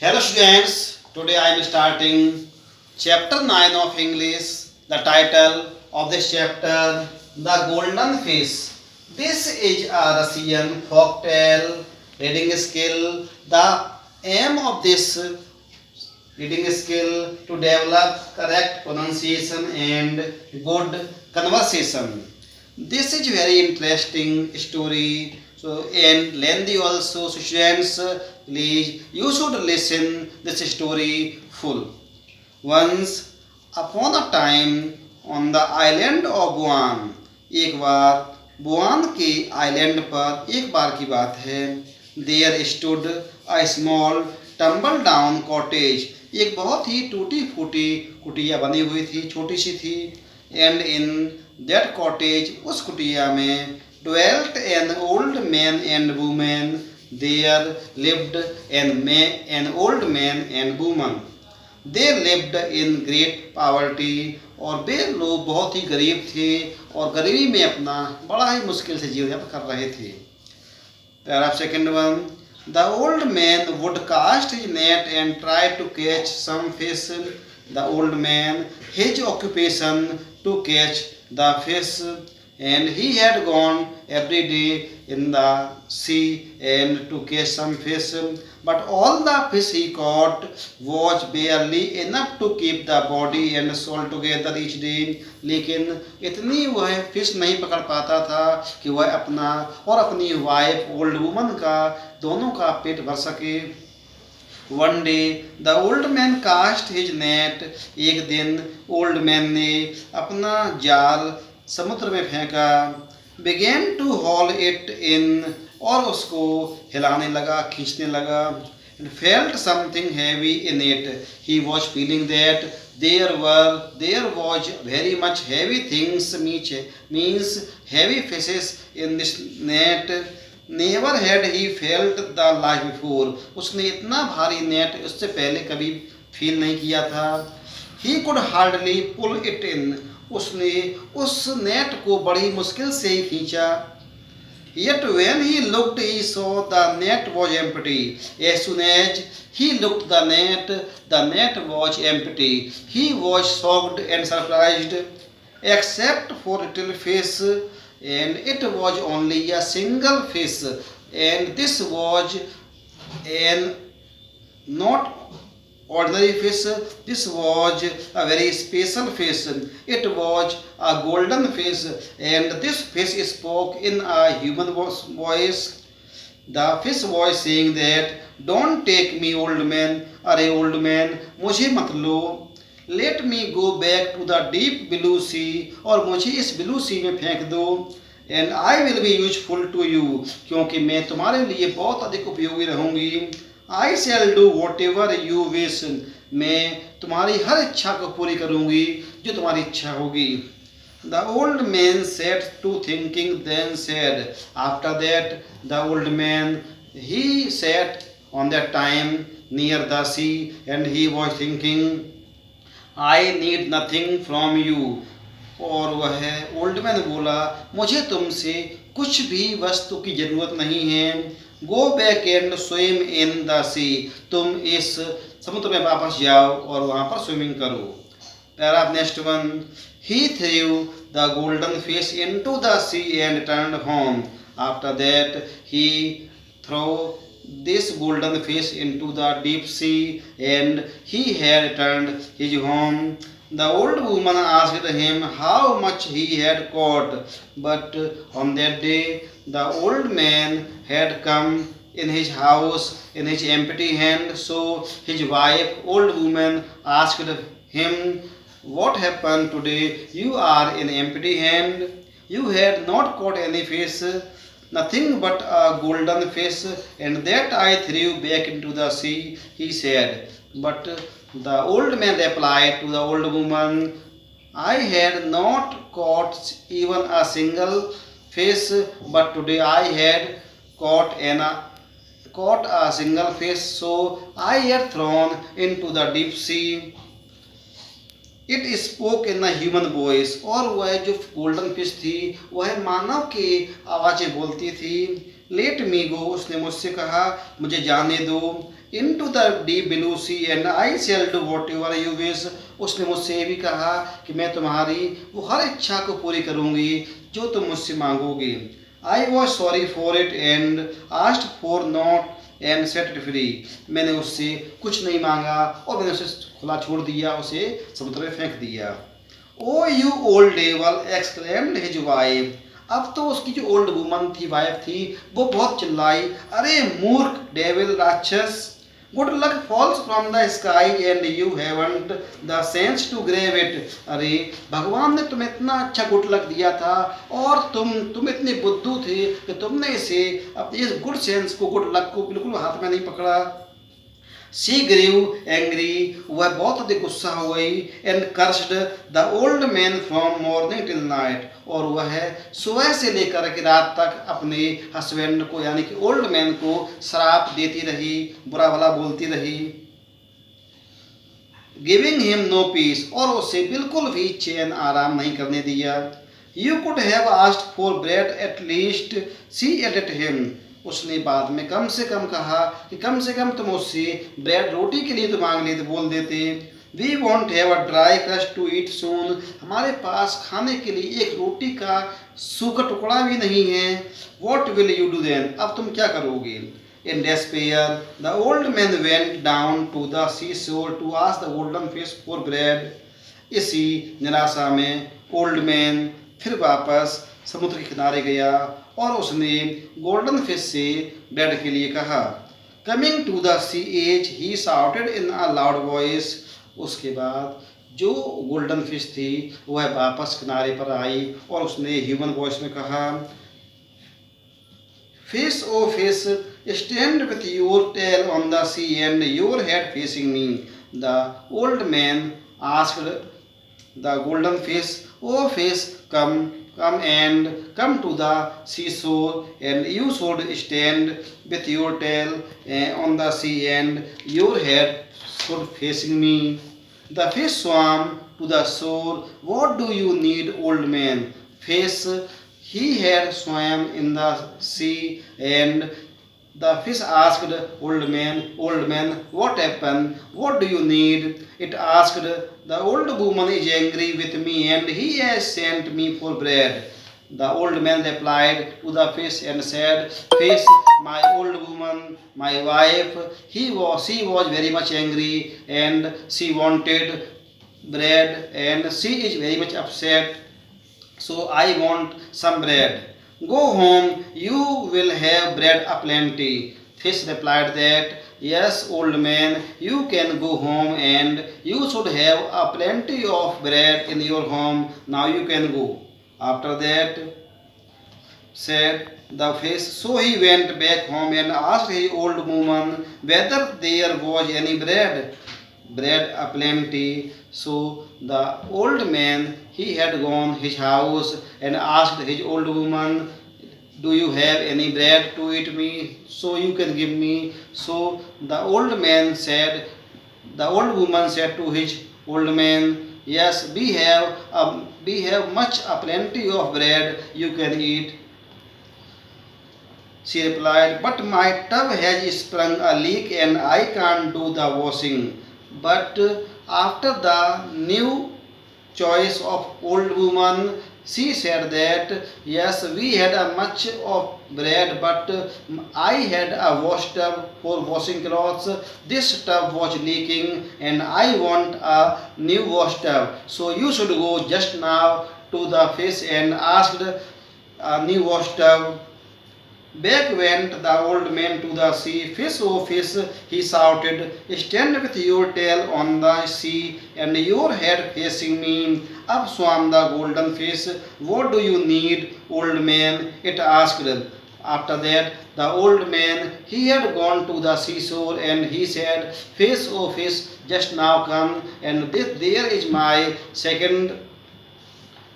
Hello students, today I am starting chapter 9 of English. The title of this chapter, The Golden Fish. This is a Russian folk tale reading skill. The aim of this reading skill to develop correct pronunciation and good conversation. This is very interesting story. So and lengthy also. So students, please you should listen this story full. Once upon a time on the island of बुआन, एक बार बुआन के island पर एक बार की बात है. There stood a small tumble down cottage, एक बहुत ही टूटी फूटी कुटिया बनी हुई थी, छोटी सी थी. एंड इन दैट कॉटेज, उस कुटिया में dwelt an old man and woman. There lived an old man and woman. They lived in great poverty, और वे लोग बहुत ही गरीब थे और गरीबी में अपना बड़ा ही मुश्किल से जीवन यापन कर रहे थे. Paragraph second one. The old man would cast his net and try to catch some fish. The old man, his occupation to catch the fish, and he had gone every day in the sea and to catch some fish, but all the fish he caught was barely enough to keep the body and soul together each day. लेकिन इतनी वह fish नहीं पकड़ पाता था कि वह अपना और अपनी वाइफ ओल्ड वुमन का दोनों का पेट भर सके. One day the old man cast his net. एक दिन ओल्ड मैन ने अपना जाल समुद्र में फेंका. began to haul it in, और उसको हिलाने लगा, खींचने लगा. and felt something heavy in it. He was feeling that there was very much heavy things, means heavy fishes in this net. Never had he felt the like before. उसने इतना भारी net उससे पहले कभी फील नहीं किया था. He could hardly pull it in. उसने उस नेट को बड़ी मुश्किल से ही खींचा. Yet when he looked, he saw the net was empty. As soon as he looked the net was empty. He was shocked and surprised, except for little fish, and it was only a single fish, and this was an not ordinary fish. This was a very special fish. It was a golden fish, and this fish spoke in a human voice. The fish was saying that, "Don't take me, old man. अरे old man, मुझे मत लो. Let me go back to the deep blue sea. और मुझे इस blue सी में फेंक दो. And I will be useful to you. क्योंकि मैं तुम्हारे लिए बहुत अधिक उपयोगी रहूंगी. I shall do whatever you wish. मैं तुम्हारी हर इच्छा को पूरी करूंगी जो तुम्हारी इच्छा होगी. The old man sat to thinking, then said. After that, the old man, he sat on that time near the sea, and he was thinking, I need nothing from you. और वह ओल्ड मैन बोला, मुझे तुमसे कुछ भी वस्तु की जरूरत नहीं है. Go back and swim in the sea. तुम इस समुद्र में वापस जाओ और वहां पर स्विमिंग करो. Paragraph next one. He threw the golden fish into the sea and turned home. After that, he threw this golden fish into the deep sea, and he had returned his home. The old woman asked him how much he had caught, but on that day the old man had come in his house in his empty hand. So his wife, old woman, asked him, what happened today? You are in empty hand. You had not caught any fish, nothing but a golden fish, and that I threw back into the sea, he said. But the old man replied to the old woman, I had not caught even a single fish, but today I had caught a single fish, so I had thrown into the deep sea. It spoke in a human voice. और वह जो golden fish थी वह मानव की आवाज़ें बोलती थी. Let me गो, उसने मुझसे कहा मुझे जाने दो, into the deep blue sea and I shall do whatever you wish, उसने मुझसे ये भी कहा कि मैं तुम्हारी वो हर इच्छा को पूरी करूंगी जो तुम मुझसे मांगोगी। I was sorry for it and asked for not and set it free, मैंने उससे कुछ नहीं मांगा और मैंने उसे खुला छोड़ दिया, उसे समुद्र में फेंक दिया। Oh you old devil exclaimed his wife, अब तो उसकी जो ओल्ड वुमन थी, वाइफ थी, वो बहुत चिल्लाई, अरे मूर्ख डेविल राक्षस, good luck falls from the sky and you haven't the sense to grab it, अरे भगवान ने तुम्हें इतना अच्छा गुड लक दिया था और तुम इतने बुद्धू थे कि तुमने इसे अपने इस गुड सेंस को, गुड लक को बिल्कुल हाथ में नहीं पकड़ा। शी ग्रीव एंग्री, वह बहुत अधिक गुस्सा हो गई, and cursed the old man from morning till night, और वह सुबह से लेकर के रात तक अपने हस्बैंड को यानी कि ओल्ड मैन को श्राप देती रही, बुरा भला बोलती रही। गिविंग हिम नो पीस, और उसे बिल्कुल भी चैन आराम नहीं करने दिया। You could have asked for bread at least, she added him, उसने बाद में कम से कम कहा कि कम से कम तुम उससे ब्रेड रोटी के लिए तो मांग लेते, बोल देते। We won't have a dry crust to eat soon, हमारे पास खाने के लिए एक रोटी का सूखा टुकड़ा भी नहीं है। What will you do then, अब तुम क्या करोगे। In despair the old man went down to the sea shore to ask the golden fish for bread, इसी निराशा में ओल्ड मैन फिर वापस समुद्र के किनारे गया और उसने गोल्डन फिश से ब्रेड के लिए कहा। Coming to the sea edge he shouted in a loud voice, उसके बाद जो गोल्डन फिश थी वह वापस किनारे पर आई और उसने ह्यूमन वॉइस में कहा, fish O fish stand with your tail on the sea and your head facing me, the old man asked the golden fish, oh fish, come to the seashore and you should stand with your tail on the sea and your head should facing me. The fish swam to the shore. What do you need, old man? Fish, he had swam in the sea and the fish asked old man, what happened? What do you need? It asked, the old woman is angry with me and he has sent me for bread. The old man replied to the fish and said, fish, my old woman, my wife, she was very much angry and she wanted bread and she is very much upset. So I want some bread. Go home, you will have bread aplenty. Fish replied that, yes, old man, you can go home and you should have a plenty of bread in your home. Now you can go. After that, said the fish, so he went back home and asked his old woman whether there was any bread aplenty. So the old man, he had gone his house and asked his old woman, do you have any bread to eat me so you can give me? So the old woman said to his old man, yes, we have much a plenty of bread you can eat. She replied, but my tub has sprung a leak and I can't do the washing. But after the new choice of old woman, she said that, yes, we had a much of bread, but I had a wash tub for washing clothes. This tub was leaking and I want a new wash tub. So you should go just now to the fish and ask a new wash tub. Back went the old man to the sea. Fish, oh fish, he shouted, stand with your tail on the sea and your head facing me. Up swam the golden fish. What do you need, old man? It asked. After that, the old man, he had gone to the seashore and he said, fish, oh fish, just now come and there is my second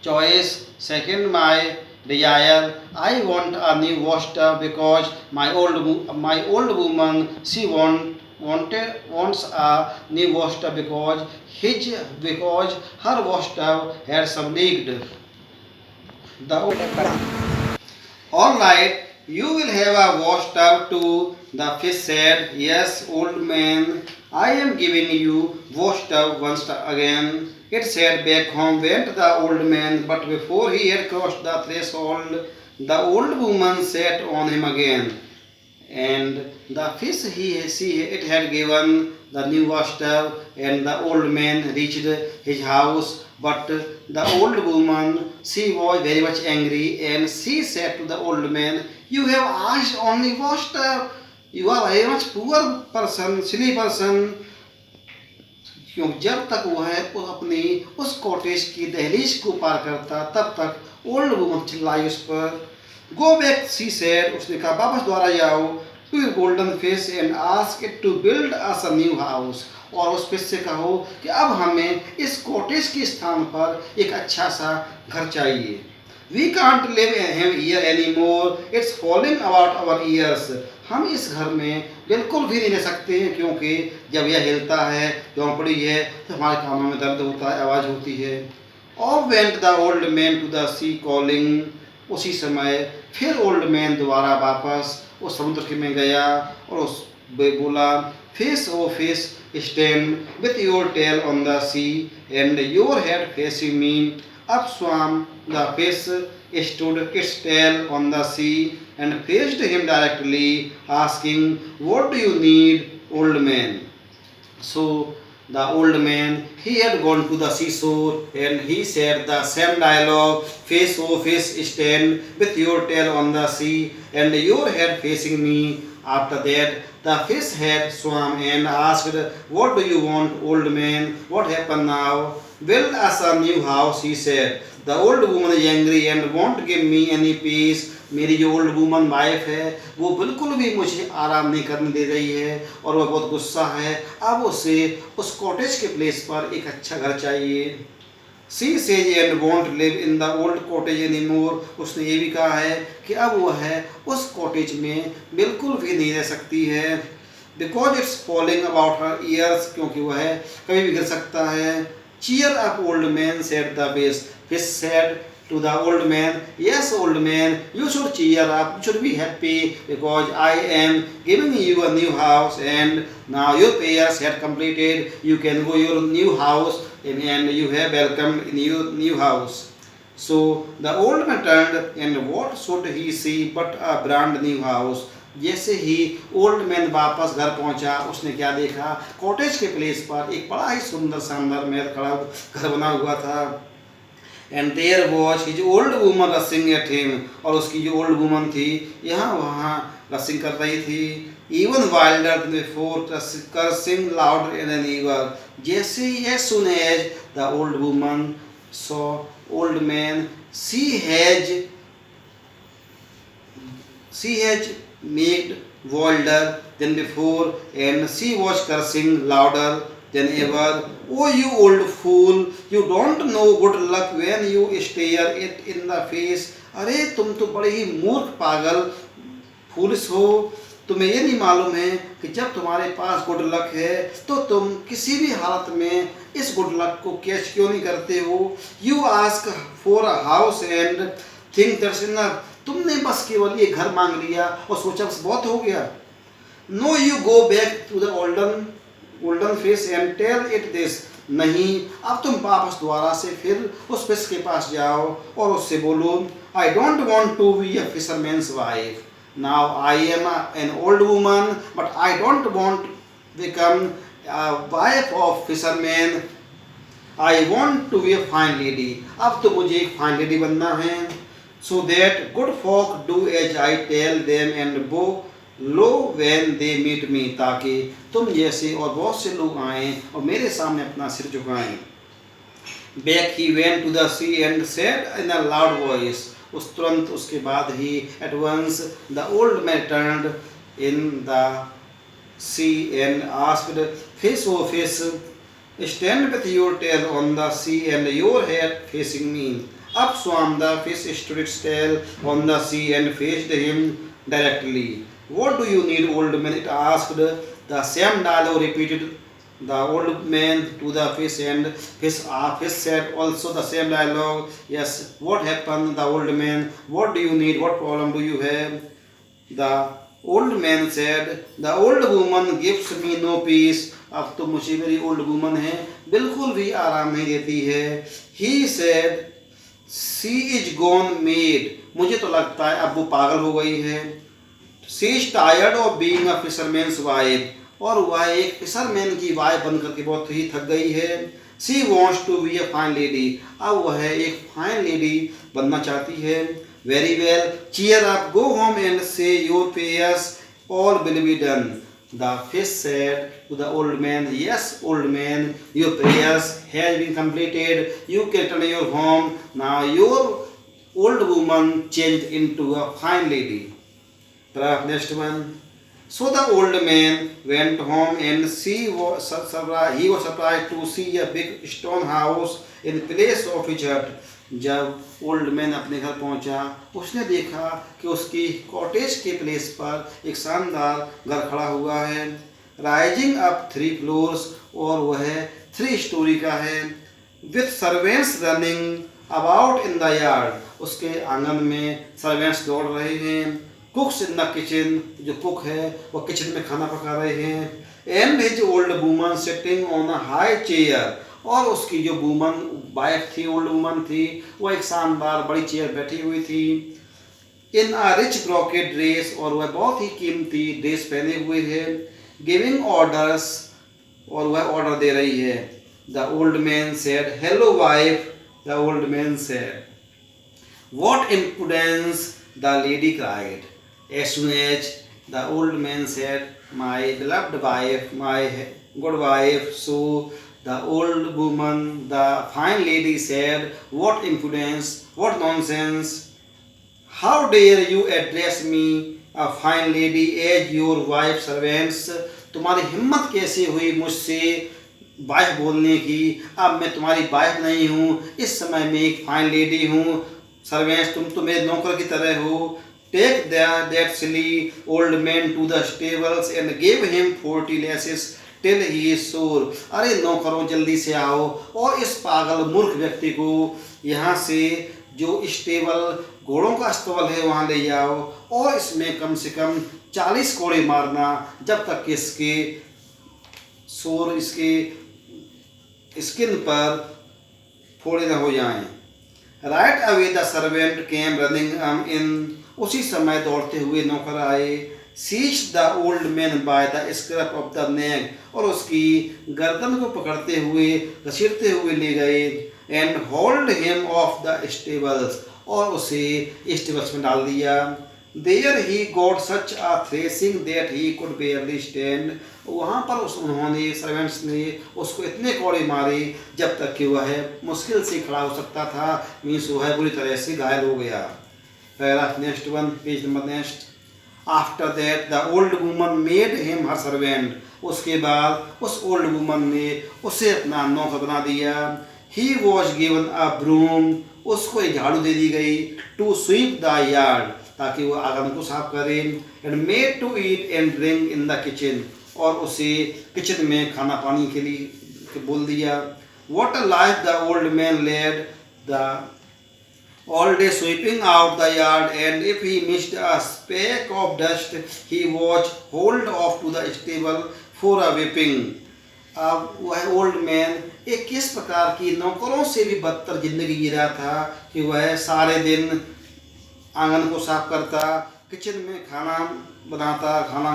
choice, second my desire. I want a new wash tub because my old woman, she wants a new wash tub because her wash tub had some leaked. The all right, You will have a washtub too. The fish said, Yes, old man, I am giving you washtub once again. It said, Back home went the old man, but before he had crossed the threshold, the old woman sat on him again. And the fish it had given the new master, and the old man reached his house. But the old woman, she was very much angry, and she said to the old man, You have asked only master. You are very much poor person, silly person. क्योंकि जब तक वह अपनी उस cottage की दहलीज को पार करता तब तक ओल्ड वुमन चिल्लाई उस पर। गो बैक सी सेड, उसने कहा वापस द्वारा जाओ to your golden fish and ask it to build us a new house, और उस फिश से कहो कि अब हमें इस कॉटेज के स्थान पर एक अच्छा सा घर चाहिए। We can't live here anymore, it's falling about our ears. हम इस घर में बिल्कुल भी नहीं रह सकते हैं, क्योंकि जब यह हिलता है, झोंपड़ी है, तो हमारे कानों में दर्द होता है, आवाज़ होती है। Off went the old man to the sea calling, उसी समय फिर ओल्ड मैन दोबारा वापस उस समुद्र में गया और उस बोला, fish O fish stand with your tail on the sea and your head facing me. Up swam the fish, stood its tail on the sea and faced him directly, asking, What do you need, old man? So the old man, he had gone to the seashore and he said the same dialogue, Fish, oh fish, stand with your tail on the sea and your head facing me. After that, the fish had swam and asked, What do you want, old man? What happened now? Build us a new house, he said. The old woman is angry and won't give me any peace. मेरी जो old woman wife है वो बिल्कुल भी मुझे आराम नहीं करने दे रही है और वह बहुत गुस्सा है। अब उसे उस कॉटेज के प्लेस पर एक अच्छा घर चाहिए। She says and won't live in the old cottage anymore. उसने ये भी कहा है कि अब वह है उस कॉटेज में बिल्कुल भी नहीं रह सकती है। Because it's falling about her ears, क्योंकि वह कभी भी गिर सकता है। Cheer up, old man, said the fish said to the old man, Yes, old man, you should cheer up, you should be happy, because I am giving you a new house, and now your prayers have completed. You can go your new house, and you have welcomed in your new house. So the old man turned, and what should he see but a brand new house? जैसे ही old man वापस घर पहुंचा, उसने क्या देखा, cottage के place पर एक बड़ा ही सुंदर शानदार महल खड़ा घर बना हुआ था। And there watch his old woman raging at him, और उसकी जो ओल्ड वुमन थी यहाँ वहाँ रसिंग कर रही थी। Even wilder than before, cursing louder and ever. जैसे ही as soon as the old woman saw old man, she has made wilder than before, and she was cursing louder than ever. Oh, you old fool, you don't know good luck when you stare it in the face. अरे तुम तो बड़े ही मूर्ख पागल foolish हो, तुम्हें ये नहीं मालूम है कि जब तुम्हारे पास गुड लक है तो तुम किसी भी हालत में इस गुड लक को कैच क्यों नहीं करते हो। You ask for a house and think that's enough, तुमने बस केवल ये घर मांग लिया और सोचा बस बहुत हो गया। No you go back to the golden fish and tell it this, नहीं अब तुम वापस दोबारा से फिर उस फिश के पास जाओ और उससे बोलो, I don't want to be a fisherman's wife, now I am an old woman but I don't want become a wife of fisherman, I want to be a fine lady, अब तो मुझे एक fine lady बनना है। So that good folk do as I tell them and bow low when they meet me, ताकि तुम जैसे और बहुत से लोग आएं और मेरे सामने अपना सिर झुकाएं। Back he went to the sea and said in a loud voice, उस तुरंत उसके बाद ही at once the old man turned in the sea and asked, Fish, oh fish, stand with your tail on the sea and your head facing me. Up swam the fish, stood its tail on the sea and faced him directly. What do you need, old man? It asked. The same dialogue repeated the old man to the fish, and fish said also the same dialogue. Yes, what happened? The old man. What do you need? What problem do you have? The old man said, the old woman gives me no peace. अब तो मुझे मेरी old woman है बिल्कुल भी आराम नहीं देती है. He said, she is gone mad. मुझे तो लगता है अब वो पागल हो गई है. She is tired of being a fisherman's wife. और वह एक फिशरमैन की वाइफ बनकर के बहुत ही थक गई है. She wants to be a fine lady. अब वह एक फाइन लेडी बनना चाहती है. Very well, cheer up, go home and say your prayers, all will be done. The fish said to the old man, yes, old man, your prayers have been completed. You can return your home. Now your old woman changed into a fine lady. Next one. So the old man went home and he was surprised to see a big stone house in place of his hut. जब old man अपने घर पहुंचा उसने देखा कि उसकी cottage के place पर एक शानदार घर खड़ा हुआ है. राइजिंग अप 3 फ्लोर्स और वह 3 स्टोरी का है. With servants running about in the yard. उसके आंगन में सर्वेंट्स दौड़ रहे हैं. कुक्स इन द किचन. जो कुक है वो किचन में खाना पका रहे हैं. And his old woman sitting on a high chair. और उसकी जो वुमन वाइफ थी, ओल्ड वुमन थी, वो एक शानदार बड़ी चेयर बैठी हुई थी. इन अ रिच ब्रोकेड ड्रेस. और वह बहुत ही कीमती ड्रेस पहने हुए है. Giving orders. और वह ऑर्डर दे रही है. The old man said, hello wife. The old man said, what impudence. The lady cried. As soon as the old man said, my beloved wife, my good wife, so the old woman, the fine lady said, what impudence, what nonsense. How dare you address me, a fine lady, as your wife servants. तुम्हारी हिम्मत कैसे हुई मुझसे wife बोलने की. अब मैं तुम्हारी वाइफ नहीं हूँ, इस समय मैं एक फाइन लेडी हूँ. सर्वेंट्स, तुम तो मेरे नौकर की तरह हो. Take that silly old man to the stables and give him 40 lashes till he is sore. अरे नौकरों, जल्दी से आओ और इस पागल मूर्ख व्यक्ति को यहाँ से जो स्टेबल घोड़ों का अस्तबल है वहाँ ले जाओ और इसमें कम से कम 40 कोड़े मारना जब तक कि इसके सोर, इसके स्किन पर फोड़े न हो जाएं. Right away the servant came running in. उसी समय दौड़ते हुए नौकर आए. Seized the old man by the scruff of the neck. और उसकी गर्दन को पकड़ते हुए घसीटते हुए ले गए. And hold him off the stables. और उसे स्टेबल्स में डाल दिया. There he got such a thrashing that he could barely stand. वहाँ पर उन्होंने सर्वेंट्स ने उसको इतने कोड़े मारे जब तक कि वह मुश्किल से खड़ा हो सकता था. मीन्स वह बुरी तरह से घायल हो गया. Paragraph next one, page number next. After that, the old woman made him her servant. उसके बाद उस old woman ने उसे अपना नौकर बना दिया. He was given a broom. उसको एक झाड़ू दे दी गई. To sweep the yard. ताकि वो आंगन को साफ करे. And made to eat and drink in the kitchen. और उसे किचन में खाना पानी के लिए बोल दिया. What a life the old man led. The all day sweeping out the yard, and if he missed a speck of dust, he was hauled off to the stable for a whipping. अब वह old man एक किस प्रकार की नौकरों से भी बदतर जिंदगी जी रहा था कि वह सारे दिन आंगन को साफ करता, किचन में खाना बनाता, खाना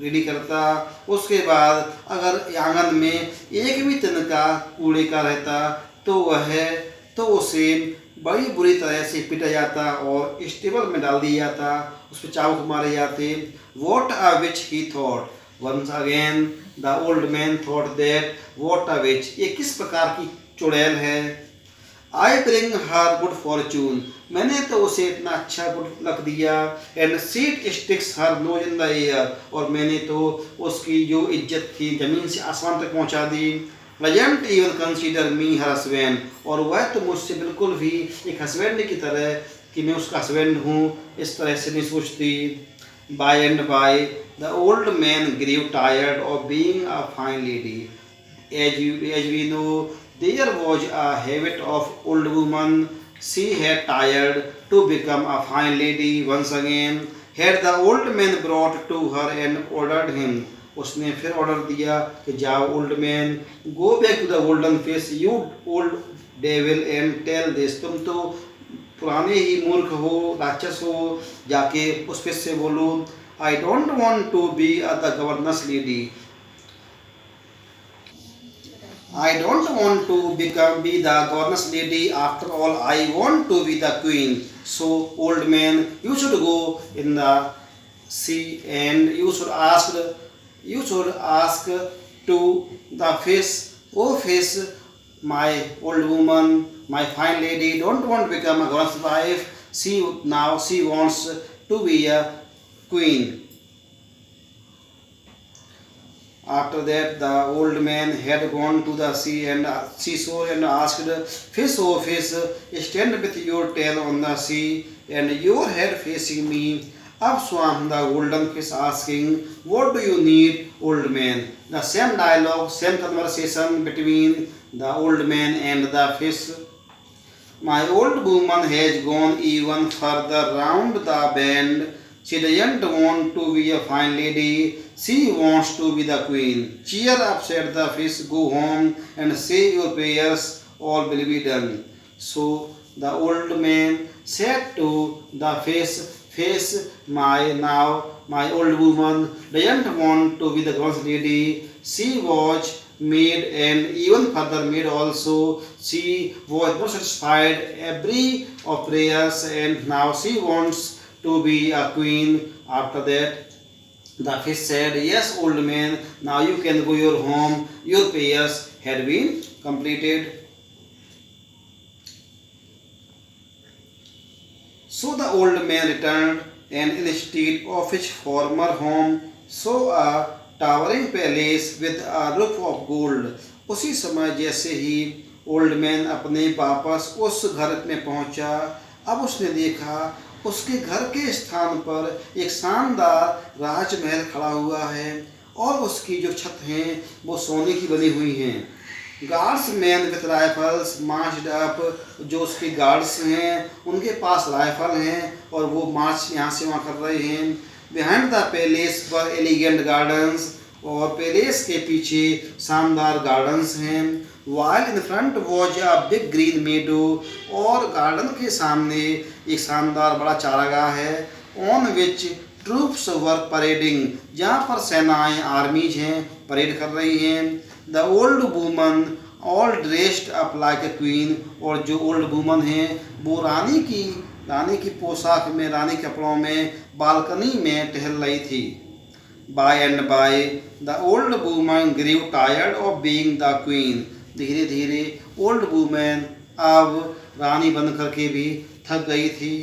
रेडी करता. उसके बाद अगर आंगन में एक भी तिनका कूड़े का रहता तो उसे बड़ी बुरी तरह से पीटा जाता और स्टेबल में डाल दिया जाता. उस पर चाबुक मारे जाते. What a witch he thought. Once again the old man thought that what a witch. ये किस प्रकार की चुड़ैल है. I bring her good fortune. मैंने तो उसे इतना अच्छा गुड लक दिया. And sheet sticks her nose in the air. और मैंने तो उसकी जो इज्जत थी जमीन से आसमान तक पहुंचा दी. Doesn't even consider me her husband. और वह तो मुझसे बिल्कुल भी एक हस्बैंड की तरह कि मैं उसका हस्बैंड हूँ इस तरह से नहीं सोचती. By and by the old man grew tired of being a fine lady. As we know, there was a habit of old woman. She had tired to become a fine lady once again. Had the old man brought to her and ordered him, उसने फिर order दिया कि जाओ old man, go back to the golden fish you old devil and tell this, तुम तो पुराने ही मूर्ख हो, राक्षस हो, जाके उस फिश से बोलो I don't want to be the governor's lady, I don't want to be the governor's lady. After all, I want to be the queen. So, old man, you should go in the sea and you should ask to the fish, oh fish, my old woman, my fine lady, don't want to become a governor's wife. She wants to be a queen. After that, the old man had gone to the seashore and asked, fish, oh fish, stand with your tail on the sea and your head facing me. Up swam the golden fish asking, what do you need, old man? The same dialogue, same conversation between the old man and the fish. My old woman has gone even further round the bend. She doesn't want to be a fine lady. She wants to be the queen. Cheer up, said the fish. Go home and say your prayers. All will be done. So the old man said to the fish, my old woman doesn't want to be the governor's lady. She was made and even further made also. She was not satisfied every of prayers and now she wants to be a queen. After that, the fish said, yes, old man, now you can go your home. Your prayers had been completed. So the old man returned and instead of his former home, saw a towering palace with a roof of gold. उसी समय जैसे ही old man अपने वापस उस घर में पहुंचा, अब उसने देखा उसके घर के स्थान पर एक शानदार राजमहल खड़ा हुआ है और उसकी जो छत हैं वो सोने की बनी हुई हैं. Guards man with rifles marched up, जो उसके गार्ड्स हैं उनके पास राइफल हैं और वो मार्च यहाँ से वहाँ कर रहे हैं. Behind the palace were elegant gardens, और पैलेस के पीछे शानदार गार्डन्स हैं. While in front was a big green meadow, और गार्डन के सामने एक शानदार बड़ा चारागाह है. ऑन विच ट्रूप्स वर परेडिंग, जहाँ पर सेनाएं आर्मीज हैं परेड कर रही हैं. The old woman all dressed up like a queen, और जो ओल्ड वूमन हैं वो रानी की पोशाक में, रानी कपड़ों में बालकनी में टहल रही थी. By and by, the old woman grew tired of being the queen. धीरे धीरे ओल्ड वूमेन अब रानी बन करके भी थक गई थी.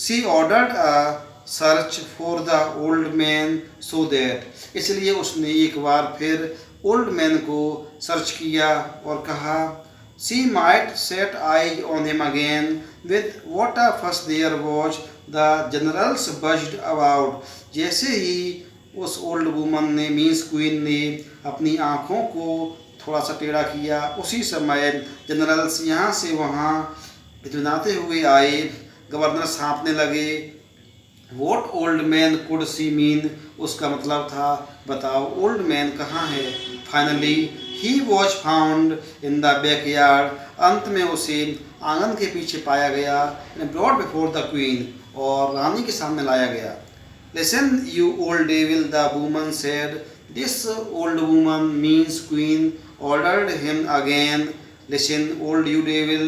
She ordered a search for the old man so that, इसलिए उसने एक बार फिर ओल्ड मैन को सर्च किया और कहा she might set eyes on him again. With what a fuss there was, the generals buzzed about. जैसे ही उस ओल्ड वूमन ने, मीन्स क्वीन ने, अपनी आँखों को थोड़ा सा टेढ़ा किया, उसी समय जनरल्स यहाँ से वहाँ भिजनाते हुए आए. गवर्नर सांपने लगे. What old man could see mean, उसका मतलब था बताओ ओल्ड मैन कहाँ है. Finally he was found in the backyard, अंत में उसे आंगन के पीछे पाया गया. ब्रॉट बिफोर द क्वीन, और रानी के सामने लाया गया. Listen, you old devil, the woman said. This old woman means queen. Ordered him again. Listen, old you devil,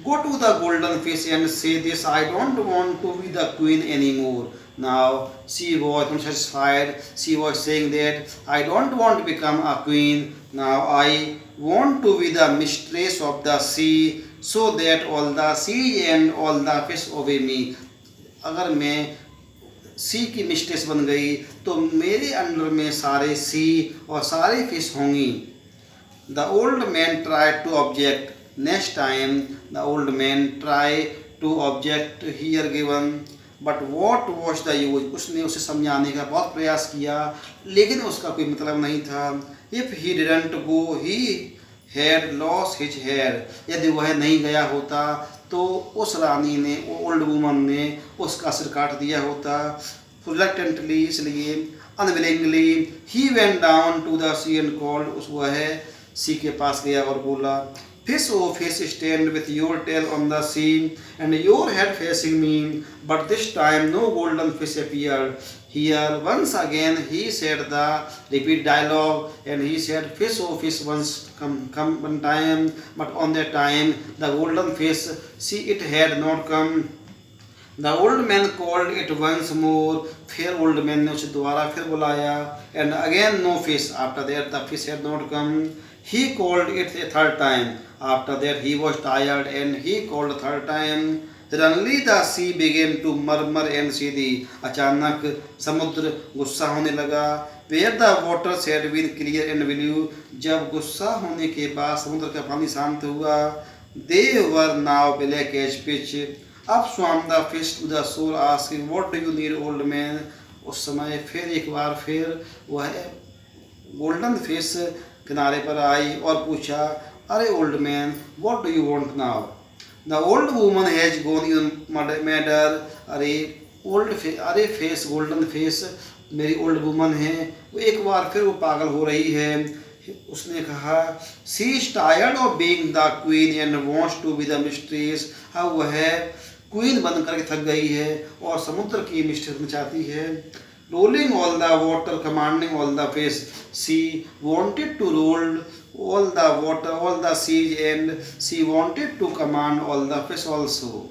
go to the golden fish and say this, I don't want to be the queen anymore. Now she was not satisfied. She was saying that I don't want to become a queen. Now I want to be the mistress of the sea, so that all the sea and all the fish obey me. अगर मैं सी की mistress बन गई तो मेरे under में सारे सी और सारे फिश होंगी. The old man try to object. Next time the old man try to object here given, but what was the use. उसने उसे समझाने का बहुत प्रयास किया लेकिन उसका कोई मतलब नहीं था. If he didn't go he had loss his hair. यदि वह नहीं गया होता तो उस रानी ने, ओल्ड वुमन ने उसका सिर काट दिया होता। रिलक्टेंटली, इसलिए unwillingly, he went down to the sea and called, उस वह सी के पास गया और बोला, fish O fish stand with your tail on the sea and your head facing me, but this time no golden fish appeared here. Once again he said the repeat dialogue, and he said, fish oh fish once come one time, but on that time the golden fish, see it had not come. The old man called it once more, फिर old man ने उसे दोबारा फिर बुलाया, and again no fish. After that the fish had not come. He called it a third time. After that he was tired and he called a third time. Suddenly the sea began to murmur and seethe. अचानक समुद्र गुस्सा होने लगा. Where the waters had been clear and blue, जब गुस्सा होने के बाद समुद्र का पानी शांत हुआ, they were now black as pitch. Up swam the fish to the shore asking, what do you need, old man? उस समय फिर एक बार फिर वह गोल्डन फिश किनारे पर आई और पूछा, अरे old man, what do you want now? The old woman has gone in madder. अरे फेस, गोल्डन फेस, मेरी ओल्ड वुमन है, वो एक बार फिर वो पागल हो रही है. उसने कहा, she is tired of being the queen and wants to be the mistress. हाँ, वह क्वीन बन करके थक गई है और समुद्र की मिस्ट्रेस बनना चाहती है. Rolling all the water, commanding all the fish. She wanted to roll all the water, all the seas, and she wanted to command all the fish also.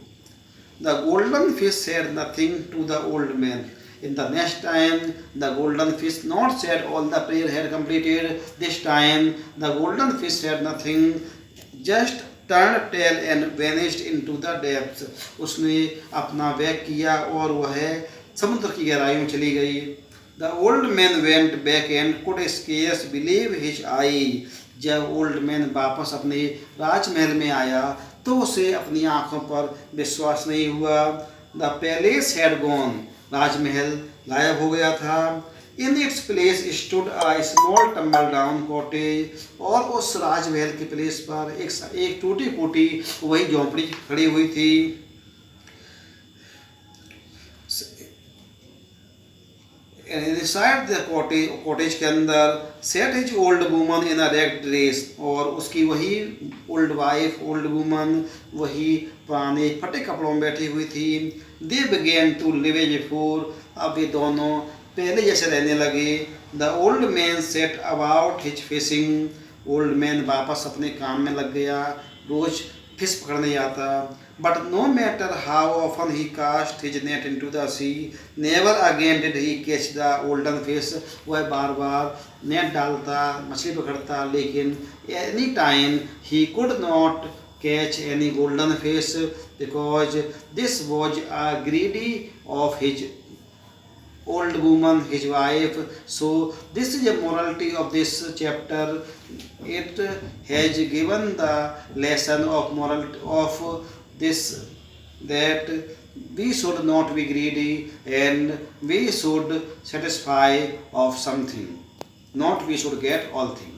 The golden fish said nothing to the old man. In the next time, the golden fish not said all the prayer had completed. This time, the golden fish said nothing, just turned tail and vanished into the depths. उसने अपना bag किया और वह समुद्र की गहराई में चली गई. The old man went back and could scarce believe his eye. जब ओल्ड मैन वापस अपने राजमहल में आया तो उसे अपनी आंखों पर विश्वास नहीं हुआ. The palace had gone. राजमहल गायब हो गया था. In its place stood a small tumble down cottage. और उस राजमहल के प्लेस पर एक टूटी फूटी वही झोंपड़ी खड़ी हुई थी. Inside the cottage के अंदर sat his old woman in a ragged dress. और उसकी वही old wife, old woman, वही पुराने फटे कपड़ों में बैठी हुई थी. They began to live as before. अब ये दोनों पहले जैसे रहने लगे. The old man set about his fishing. Old man वापस अपने काम में लग गया, रोज फिश पकड़ने जाता. But no matter how often he cast his net into the sea, never again did he catch the golden fish. वह बार बार नेट डालता, मछली पकड़ता, लेकिन any time he could not catch any golden fish because this was a greedy of his old woman, his wife. So this is a morality of this chapter. It has given the lesson of moral of this, that we should not be greedy and we should satisfy of something, not we should get all things.